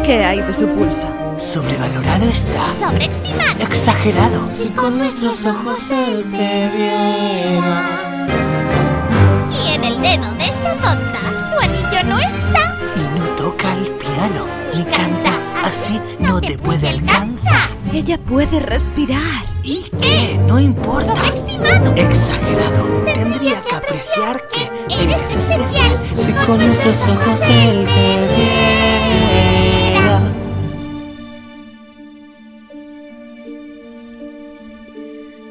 ¿Qué hay de su pulso? Sobrevalorado está. Sobreestimado. Exagerado. Si con nuestros ojos él te viera. Y en el dedo de esa tonta su anillo no está. Y no toca el piano, ni canta, así no te puede alcanzar. Ella puede respirar. ¿Y qué? No importa. Sobreestimado. Exagerado. Tendría que apreciar que eres especial. Si con nuestros ojos él te viera.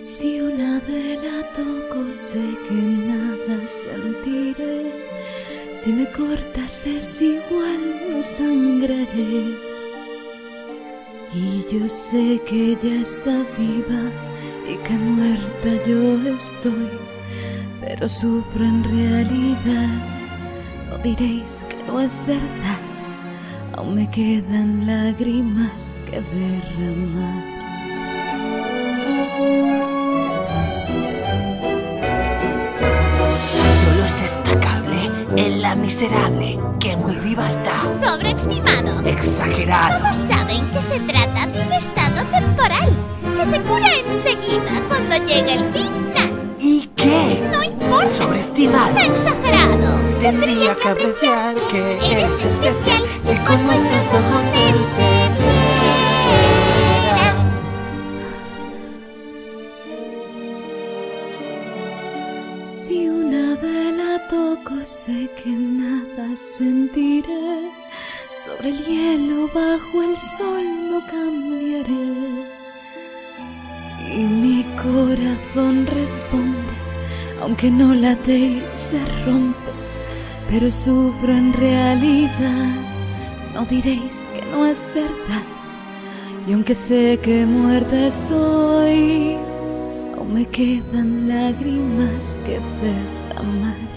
Si una vela toco sé que nada sentiré. Si me cortas es igual, no sangraré. Y yo sé que ella está viva y que muerta yo estoy, pero sufro en realidad. No diréis que no es verdad, aún me quedan lágrimas que derramar. Solo es destacable en la miserable, que muy viva está. Sobreestimado. Exagerado. Todos saben que se trata de un estado temporal, que se cura enseguida cuando llega el final. ¿Y qué? No importa. Sobreestimado. Exagerado. Tendría que apreciar que Eres especial. si con nuestros ojos él te viera. Si una vela toco sé que nada sentiré. Sobre el hielo bajo el sol no cambiaré. Y mi corazón responde, aunque no late y se rompe, pero sufro en realidad. No diréis que no es verdad. Y aunque sé que muerta estoy, aún me quedan lágrimas que derramar.